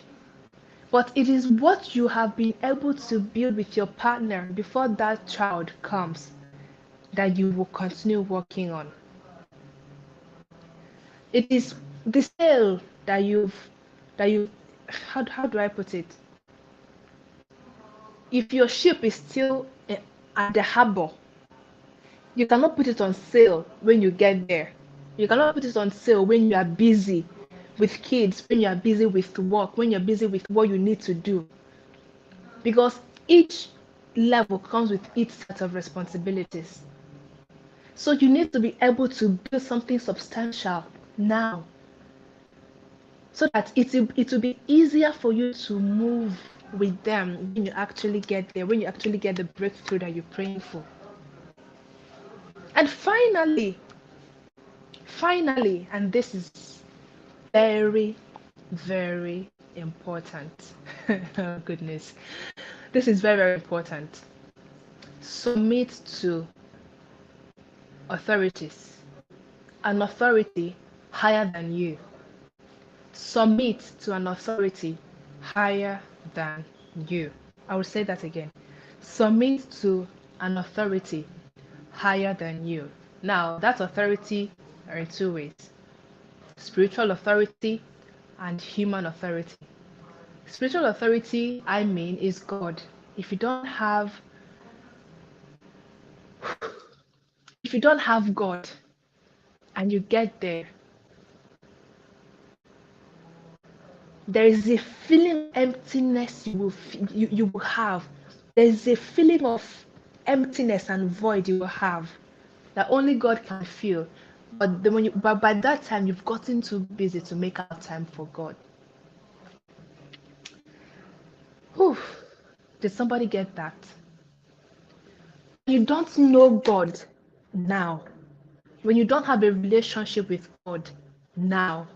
But it is what you have been able to build with your partner before that child comes that you will continue working on. It is the sail that you how do I put it? If your ship is still at the harbor, you cannot put it on sail when you get there. You cannot put it on sale when you are busy with kids, when you are busy with work, when you're busy with what you need to do. Because each level comes with its set of responsibilities. So you need to be able to build something substantial now, so that it will be easier for you to move with them when you actually get there, when you actually get the breakthrough that you're praying for. And finally, and this is very, very important. Oh, goodness. This is very, very important. Submit to authorities, an authority higher than you. Submit to an authority higher than you. I will say that again. Submit to an authority higher than you. Now, that authority are in two ways: spiritual authority and human authority. Spiritual authority, I mean, is God. If you don't have God and you get there, there is a feeling of emptiness you will have. There is a feeling of emptiness and void you will have that only God can feel. But by that time, you've gotten too busy to make out time for God. Whew. Did somebody get that? You don't know God now. When you don't have a relationship with God now,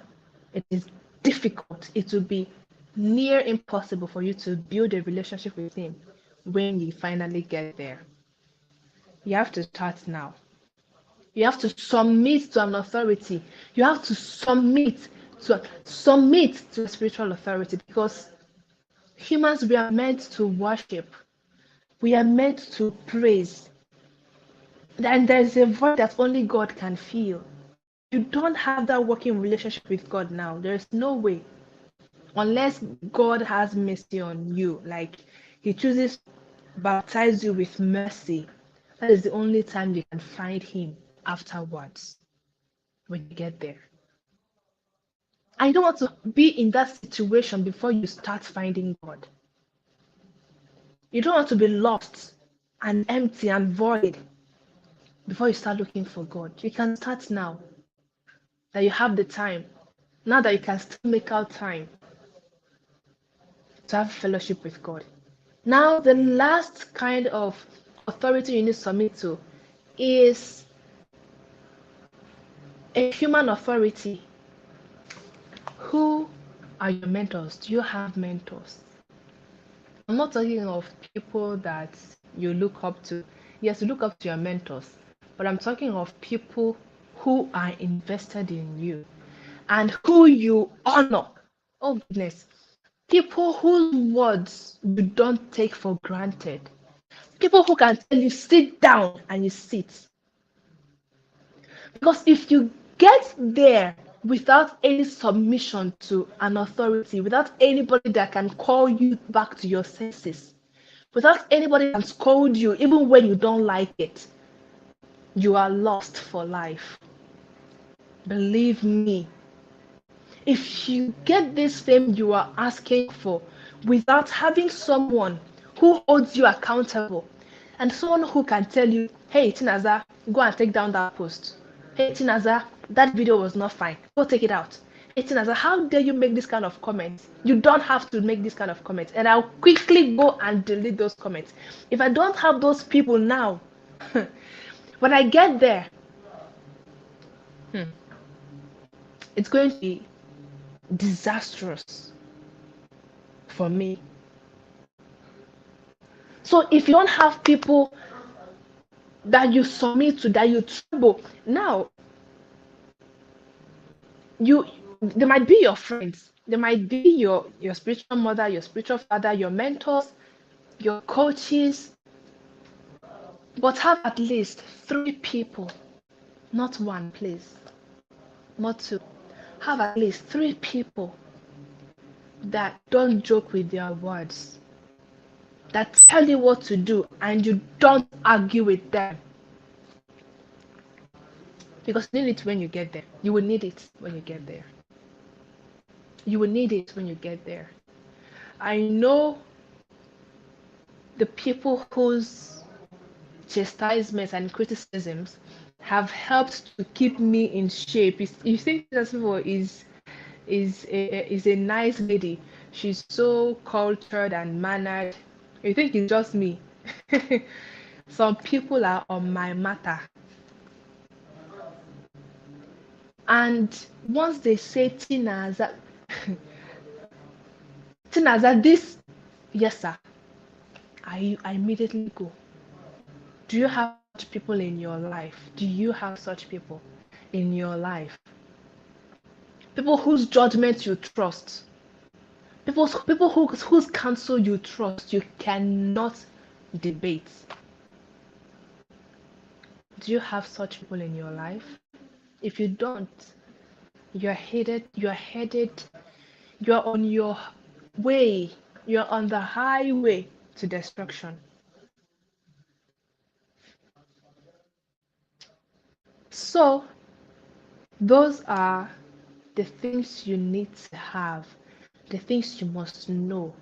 it is difficult. It will be near impossible for you to build a relationship with Him when you finally get there. You have to start now. You have to submit to an authority. You have to submit to a spiritual authority, because humans, we are meant to worship. We are meant to praise. And there's a void that only God can feel. You don't have that working relationship with God now. There's no way. Unless God has mercy on you, like He chooses to baptize you with mercy, that is the only time you can find Him afterwards, when you get there. And you don't want to be in that situation before you start finding God. You don't want to be lost and empty and void before you start looking for God. You can start now that you have the time. Now that you can still make out time to have fellowship with God. Now, the last kind of authority you need to submit to is a human authority. Who are your mentors? Do you have mentors? I'm not talking of people that you look up to. Yes, you look up to your mentors, but I'm talking of people who are invested in you and who you honor. Oh, goodness. People whose words you don't take for granted. People who can tell you sit down and you sit. Because if you get there without any submission to an authority, without anybody that can call you back to your senses, without anybody that can scold you even when you don't like it, you are lost for life. Believe me. If you get this fame you are asking for without having someone who holds you accountable, and someone who can tell you, hey Chinaza, go and take down that post. Hey Chinaza, that video was not fine. Go take it out. Hey Chinaza, how dare you make this kind of comments? You don't have to make this kind of comments. And I'll quickly go and delete those comments. If I don't have those people now, when I get there, it's going to be disastrous for me. So if you don't have people that you submit to, that you trouble, now they might be your friends, they might be your spiritual mother, your spiritual father, your mentors, your coaches, but have at least 3 people, not one, please, not 2. Have at least 3 people that don't joke with their words, that tell you what to do and you don't argue with them. because you need it when you get there. You will need it when you get there. You will need it when you get there. I know the people whose chastisements and criticisms have helped to keep me in shape. You think Chinaza Favour is a nice lady. She's so cultured and mannered. You think it's just me? Some people are on my matter. And once they say Chinaza, Chinaza, this, yes, sir, I immediately go. Do you have such people in your life? Do you have such people in your life? People whose judgment you trust. Whose counsel you trust. You cannot debate. Do you have such people in your life? If you don't, you're on your way, you're on the highway to destruction. So, those are the things you need to have, the things you must know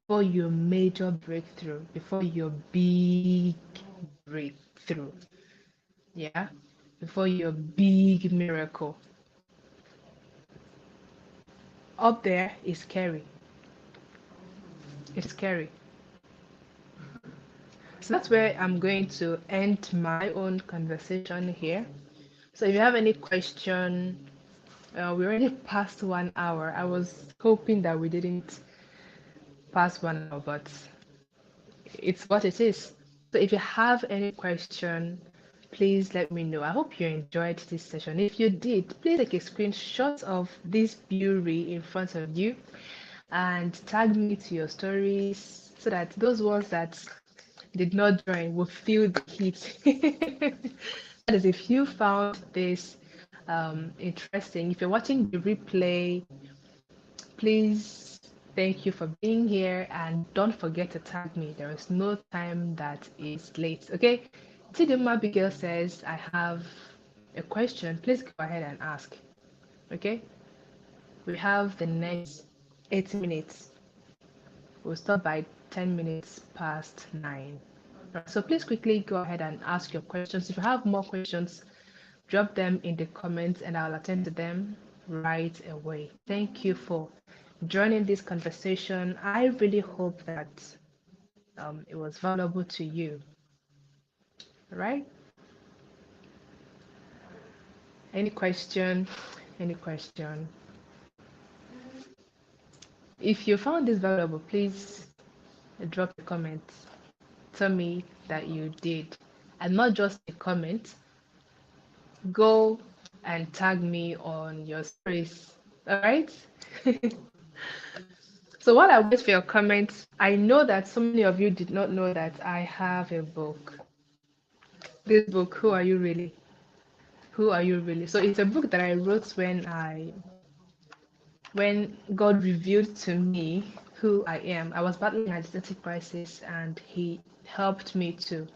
before your major breakthrough, before your big breakthrough. Yeah? Before your big miracle. Up there is scary. It's scary. So that's where I'm going to end my own conversation here. So if you have any question, we already passed 1 hour. I was hoping that we didn't pass 1 hour, but it's what it is. So if you have any question, please let me know. I hope you enjoyed this session. If you did, please take a screenshot of this beauty in front of you and tag me to your stories so that those ones that did not join will feel the heat. That is, if you found this interesting, if you're watching the replay, please, thank you for being here and don't forget to tag me. There is no time that is late. Okay, Tidima Abigail says, I have a question. Please go ahead and ask. Okay, we have the next 8 minutes. We'll stop by 10 minutes past 9. Right, so please quickly go ahead and ask your questions. If you have more questions, drop them in the comments and I'll attend to them right away. Thank you for joining this conversation. I really hope that it was valuable to you. All right? Any question? Any question? If you found this valuable, please drop a comment. Tell me that you did. And not just a comment, go and tag me on your stories. All right? So while I wait for your comments, I know that so many of you did not know that I have a book. This book, Who Are You Really? Who Are You Really? So it's a book that I wrote when God revealed to me who I am. I was battling an identity crisis and he helped me to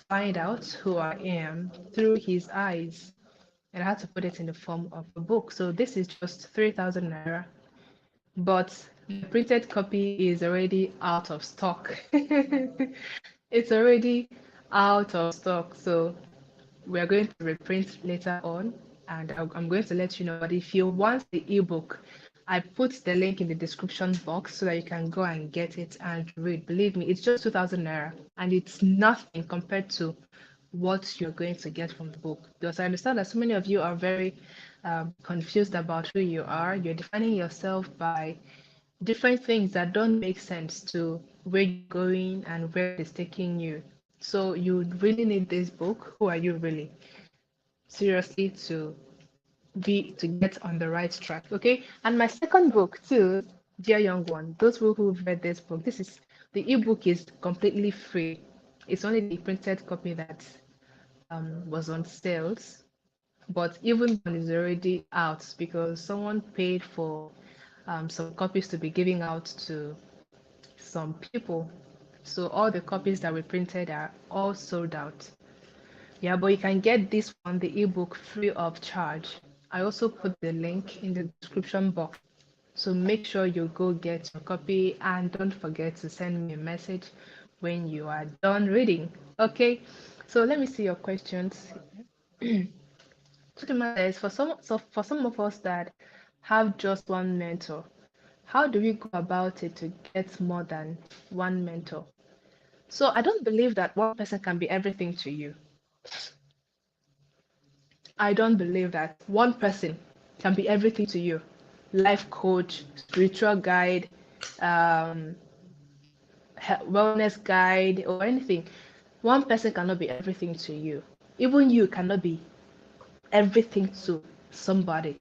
find out who I am through his eyes. And I had to put it in the form of a book. So this is just 3,000 naira, but the printed copy is already out of stock. It's already out of stock. So we're going to reprint later on and I'm going to let you know. But if you want the ebook, I put the link in the description box so that you can go and get it and read. Believe me, it's just 2,000 naira and it's nothing compared to what you're going to get from the book. Because I understand that so many of you are very confused about who you are. You're defining yourself by different things that don't make sense to where you're going and where it's taking you. So you really need this book. Who Are You Really? Seriously, to get on the right track. Okay. And my second book too, Dear Young One. Those who've read this book, the ebook is completely free. It's only the printed copy that was on sales, but even one is already out because someone paid for some copies to be giving out to some people. So all the copies that we printed are all sold out. Yeah, but you can get this one, the ebook, free of charge. I also put the link in the description box. So make sure you go get your copy and don't forget to send me a message when you are done reading. Okay, so let me see your questions. Chidima says, for some of us that have just one mentor, how do we go about it to get more than one mentor? So I don't believe that one person can be everything to you. I don't believe that one person can be everything to you. Life coach, spiritual guide, um, wellness guide, or anything. One person cannot be everything to you. Even you cannot be everything to somebody.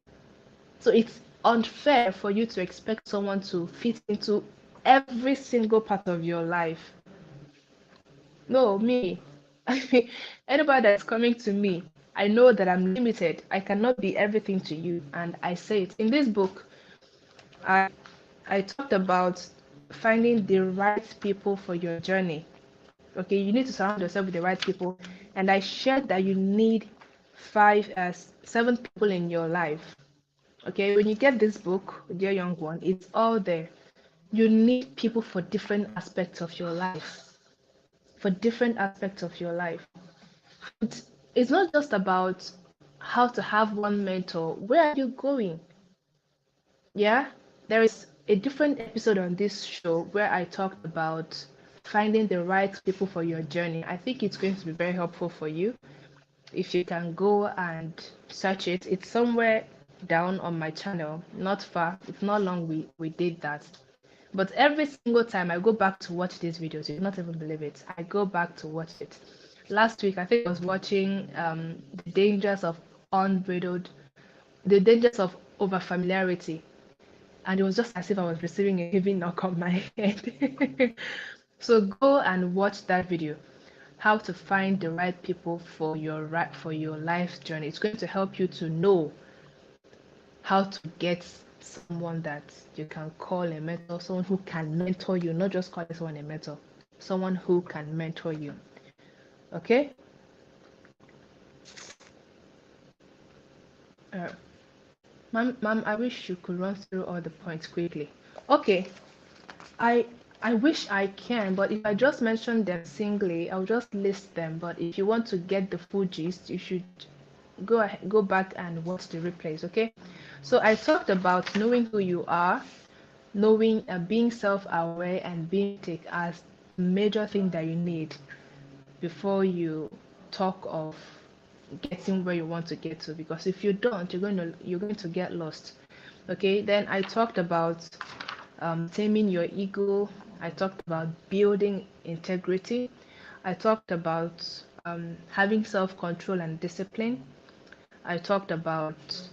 So it's unfair for you to expect someone to fit into every single part of your life. No, me. Anybody that's coming to me, I know that I'm limited. I cannot be everything to you. And I say it. In this book, I I talked about finding the right people for your journey. Okay, you need to surround yourself with the right people. And I shared that you need seven people in your life. Okay, when you get this book, dear young one, it's all there. You need people for different aspects of your life. For different aspects of your life. It's not just about how to have one mentor. Where are you going? Yeah, there is a different episode on this show where I talked about finding the right people for your journey. I think it's going to be very helpful for you if you can go and search it. It's somewhere down on my channel, not far. It's not long we did that. But every single time I go back to watch these videos, you cannot even believe it. I go back to watch it. Last week, I think I was watching the dangers of unbridled, the dangers of overfamiliarity, and it was just as if I was receiving a heavy knock on my head. So go and watch that video. How to find the right people for your life journey. It's going to help you to know how to get someone that you can call a mentor, someone who can mentor you, not just call someone a mentor, someone who can mentor you. Okay? Uh, ma'am, I wish you could run through all the points quickly. Okay, I I wish I can, but if I just mention them singly, I'll just list them. But if you want to get the full gist, you should go back and watch the replays. Okay? So I talked about knowing who you are, knowing being self-aware and being take as major thing that you need before you talk of getting where you want to get to, because if you don't, you're going to get lost. Okay, then I talked about taming your ego. I talked about building integrity. I talked about having self-control and discipline. I talked about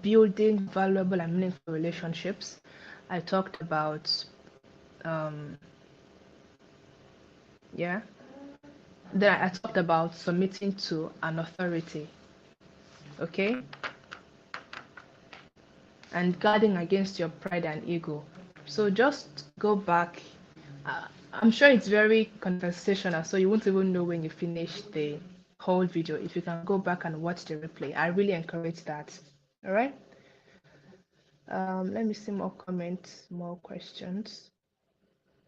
building valuable and meaningful relationships. I talked about um, yeah. Then I talked about submitting to an authority, okay, and guarding against your pride and ego. So just go back. I'm sure it's very conversational, so you won't even know when you finish the whole video. If you can go back and watch the replay, I really encourage that. All right. Let me see more comments, more questions.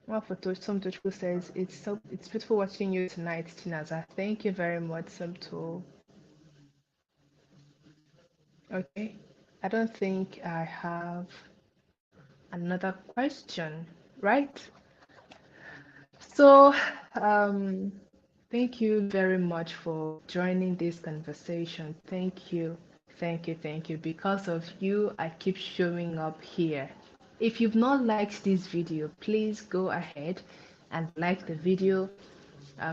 Well, for some Tochko says it's beautiful watching you tonight, Chinaza. Thank you very much, Samto. Okay, I don't think I have another question, right? So, um, thank you very much for joining this conversation. Thank you, thank you, thank you. Because of you, I keep showing up here. If you've not liked this video, please go ahead and like the video.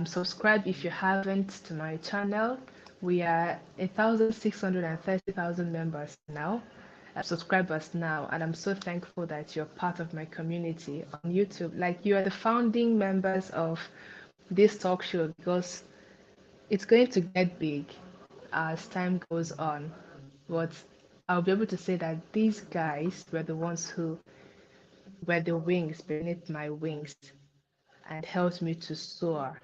Subscribe if you haven't to my channel. We are 1,630,000 members now, subscribers now, and I'm so thankful that you're part of my community on YouTube. Like, you are the founding members of this talk show, because it's going to get big as time goes on. But I'll be able to say that these guys were the ones who were the wings beneath my wings and helped me to soar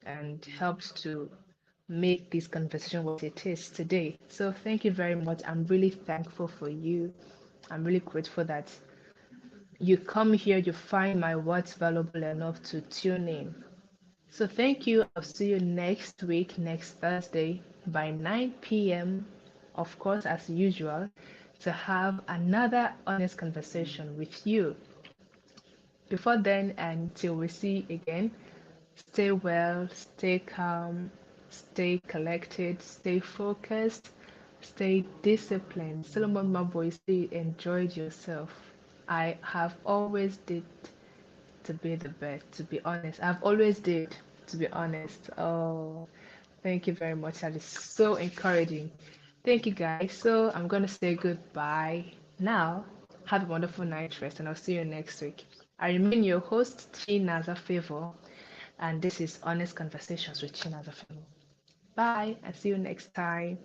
and helped to make this conversation what it is today. So thank you very much. I'm really thankful for you. I'm really grateful that you come here, you find my words valuable enough to tune in. So thank you. I'll see you next week, next Thursday by 9 p.m. Of course, as usual, to have another honest conversation with you. Before then, until we see again, stay well, stay calm, stay collected, stay focused, stay disciplined. Solomon Mabo, say enjoyed yourself. I have always did to be the best, to be honest. I've always did, to be honest. Oh, thank you very much. That is so encouraging. Thank you, guys. So I'm going to say goodbye now. Have a wonderful night rest, and I'll see you next week. I remain your host, Chinaza Favour, and this is Honest Conversations with Chinaza Favour. Bye, and see you next time.